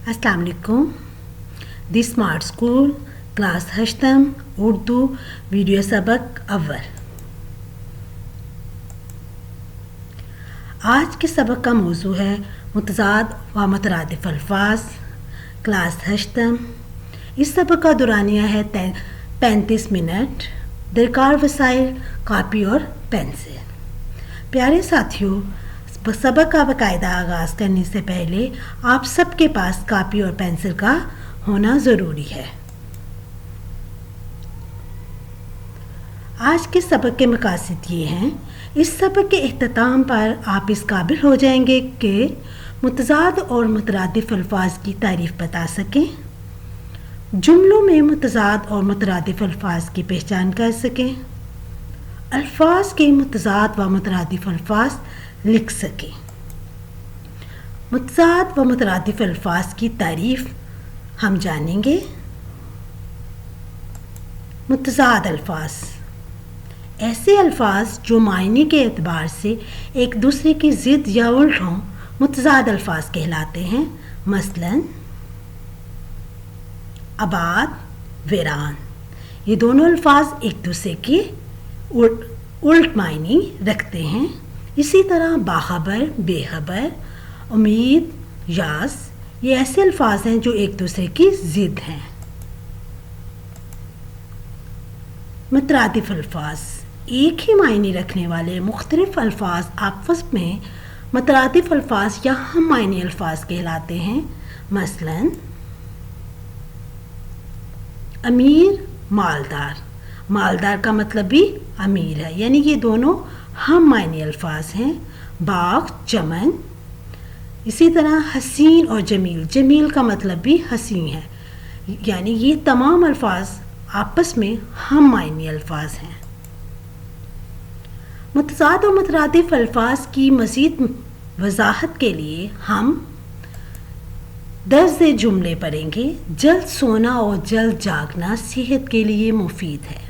अस्सलाम वालेकुम। The smart school class हश्तम उर्दू वीडियो सबक अव्वल। आज के सबक का मौजू है मुतज़ाद व मुतरादिफ अल्फाज, क्लास हश्तम। इस सबक का दुरानिया है 35 मिनट। दरकार वसाइल कापी और पेंसिल। प्यारे साथियों, सबक का बाकायदा आगाज़ करने से पहले आप सबके पास कापी और पेंसिल का होना ज़रूरी है। आज के सबक के मकासद ये हैं, इस सबक के इख्तिताम पर आप इस काबिल हो जाएंगे कि मुतज़ाद और मुतरादिफ अल्फाज की तारीफ़ बता सकें, जुमलों में मुतज़ाद और मुतरादिफ अल्फाज की पहचान कर सकें, अल्फाज के मुतज़ाद व मुतरादिफ अल्फाज लिख सकें। मुतज़ाद व मुतरादिफ अल्फाज की तारीफ़ हम जानेंगे। मुतज़ाद अल्फाज ऐसे अल्फाज जो मायने के एतबार से एक दूसरे की ज़िद या उल्ट हों, मुतज़ाद अल्फाज कहलाते हैं। मसलन आबाद, वीरान, ये दोनों अल्फाज एक दूसरे की उल्ट मायने रखते हैं। इसी तरह बाखबर, बेखबर, उम्मीद, यास, ये ऐसे अल्फाज हैं जो एक दूसरे की ज़िद हैं। मुतरादिफ अल्फाज एक ही मायने रखने वाले मुख्तलिफ अल्फाज आपस में मुतरादिफ अल्फाज या हम मायने अल्फाज कहलाते हैं। मसलन अमीर, मालदार, मालदार का मतलब भी अमीर है, यानी ये दोनों हम मायने अल्फाज हैं। बाग, चमन, इसी तरह हसीन और जमील, जमील का मतलब भी हसीन है, यानी ये तमाम अल्फाज आपस में हम मायने अल्फाज हैं। मुतज़ाद और मुतरादिफ अल्फाज की मज़ीद वजाहत के लिए हम दर्ज जुमले पढ़ेंगे। जल्द सोना और जल्द जागना सेहत के लिए मुफीद है।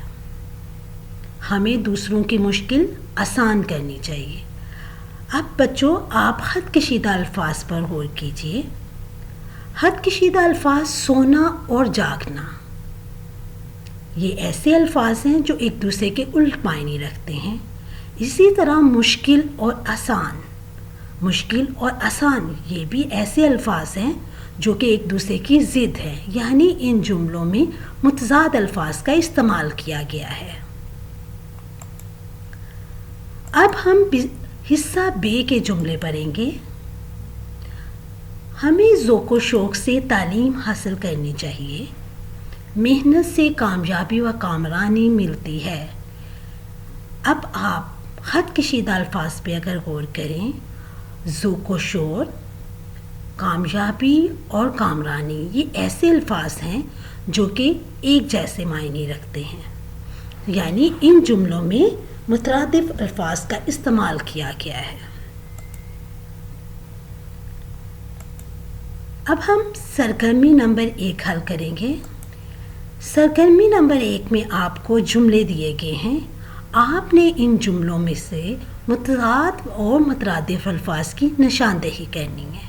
हमें दूसरों की मुश्किल आसान करनी चाहिए। अब बच्चों, आप हद कशीदा अल्फाज पर गौर कीजिए। हद कशीदा अल्फाज सोना और जागना, ये ऐसे अल्फाज हैं जो एक दूसरे के उल्ट मायने रखते हैं। इसी तरह मुश्किल और आसान, मुश्किल और आसान ये भी ऐसे अल्फाज हैं जो कि एक दूसरे की ज़िद है, यानी इन जुमलों में मुतज़ाद अल्फाज का इस्तेमाल किया गया है। अब हम हिस्सा बे के जुमले पढ़ेंगे। हमें ज़ौक़ शौक़ से तालीम हासिल करनी चाहिए। मेहनत से कामयाबी व कामरानी मिलती है। अब आप खत कशीदा अल्फाज पे अगर गौर करें, ज़ौक़ शौक़, कामयाबी और कामरानी, ये ऐसे अल्फाज हैं जो कि एक जैसे मायने रखते हैं, यानी इन जुमलों में मुतरादिफ अल्फाज का इस्तेमाल किया गया है। अब हम सरगर्मी नंबर 1 हल करेंगे। सरगर्मी नंबर 1 में आपको जुमले दिए गए हैं। आपने इन जुमलों में से मुतज़ाद और मुतरादिफ अल्फाज की निशानदेही करनी है।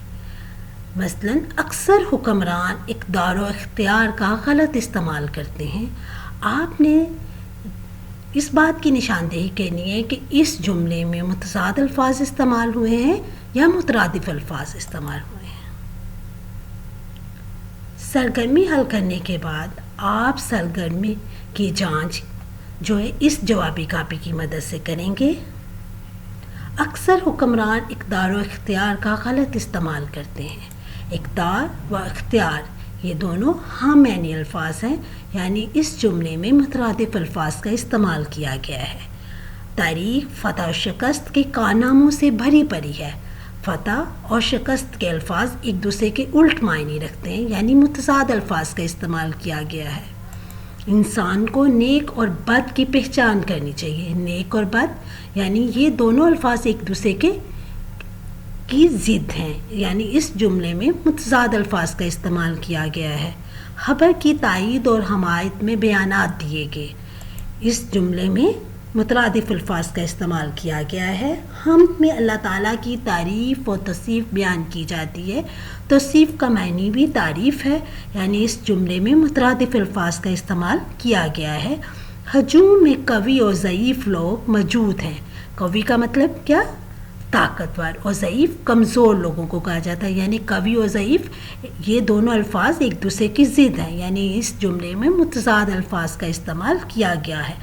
मसलन अक्सर हुक्मरान इक़्तिदार व इख्तियार का गलत इस्तेमाल करते हैं। आपने इस बात की निशानदेही करनी है कि इस जुमले में मुतज़ाद अल्फाज इस्तेमाल हुए हैं या मुतरादिफ अल्फाज इस्तेमाल हुए हैं। सरगर्मी हल करने के बाद आप सरगर्मी की जांच जो है इस जवाबी कापी की मदद से करेंगे। अक्सर हुक्मरान इक़्तिदार व इख्तियार का गलत इस्तेमाल करते हैं। इक़्तिदार व इख्तियार ये दोनों हम मायने अल्फाज हैं, यानी इस जुमले में मुतरादिफ अल्फाज का इस्तेमाल किया गया है। तारीख, फ़तह और शिकस्त के कारनामों से भरी पड़ी है। फ़तह और शिकस्त के अल्फाज एक दूसरे के उल्ट मायने रखते हैं, यानी मुतज़ाद अल्फाज का इस्तेमाल किया गया है। इंसान को नेक और बद की पहचान करनी चाहिए। नेक और बद, यानी ये दोनों अल्फाज एक दूसरे की ज़िद हैं, यानी इस जुमले में मुतज़ाद अल्फाज का इस्तेमाल किया गया है। खबर की तायीद और हमायत में बयानात दिए गए। इस जुमले में مترادف الفاظ کا استعمال کیا گیا ہے۔ حمد میں اللہ تعالیٰ کی تعریف و توصیف بیان کی جاتی ہے۔ توصیف کا معنی بھی تعریف ہے، یعنی اس جملے میں مترادف الفاظ کا استعمال کیا گیا ہے۔ ہجوم میں قوی اور ضعیف لوگ موجود ہیں۔ قوی کا مطلب کیا؟ طاقتور، اور ضعیف کمزور لوگوں کو کہا جاتا ہے، یعنی قوی اور ضعیف یہ دونوں الفاظ ایک دوسرے کی ضد ہیں، یعنی اس جملے میں متضاد الفاظ کا استعمال کیا گیا ہے۔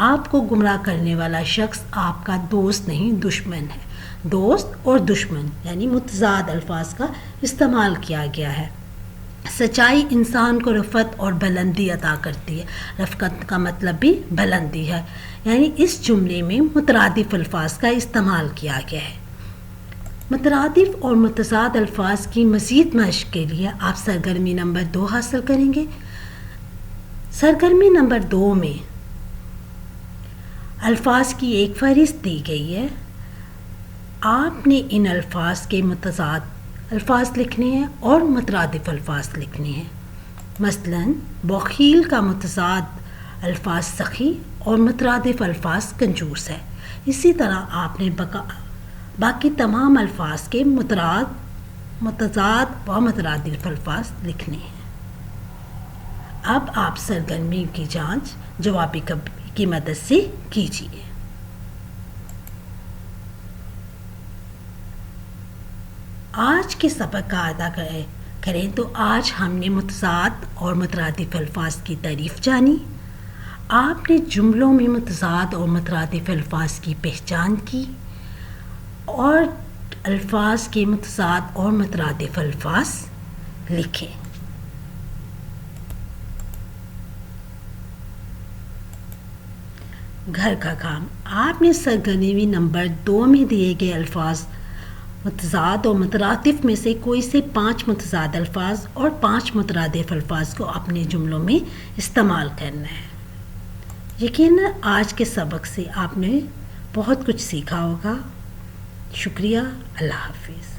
آپ کو گمراہ کرنے والا شخص آپ کا دوست نہیں دشمن ہے۔ دوست اور دشمن یعنی متضاد الفاظ کا استعمال کیا گیا ہے۔ سچائی انسان کو رفعت اور بلندی عطا کرتی ہے۔ رفعت کا مطلب بھی بلندی ہے، یعنی اس جملے میں مترادف الفاظ کا استعمال کیا گیا ہے۔ مترادف اور متضاد الفاظ کی مزید مشق کے لیے آپ سرگرمی نمبر 2 حاصل کریں گے۔ سرگرمی نمبر 2 میں الفاظ کی ایک فہرست دی گئی ہے۔ آپ نے ان الفاظ کے متضاد الفاظ لکھنے ہیں اور مترادف الفاظ لکھنے ہیں۔ مثلاً بخیل کا متضاد الفاظ سخی اور مترادف الفاظ کنجوس ہے۔ اسی طرح آپ نے باقی تمام الفاظ کے متضاد و مترادف الفاظ لکھنے ہیں۔ اب آپ سرگرمی کی جانچ جوابی کی مدد سے کیجیے۔ آج کے سبق کا اعادہ کریں تو آج ہم نے متضاد اور مترادف الفاظ کی تعریف جانی۔ آپ نے جملوں میں متضاد اور مترادف الفاظ کی پہچان کی اور الفاظ کے متضاد اور مترادف الفاظ لکھے۔ گھر کا کام، آپ نے سرگرمی نمبر 2 میں دیے گئے الفاظ متضاد اور مترادف میں سے کوئی سے 5 متضاد الفاظ اور 5 مترادف الفاظ کو اپنے جملوں میں استعمال کرنا ہے۔ یقیناً آج کے سبق سے آپ نے بہت کچھ سیکھا ہوگا۔ شکریہ، اللہ حافظ۔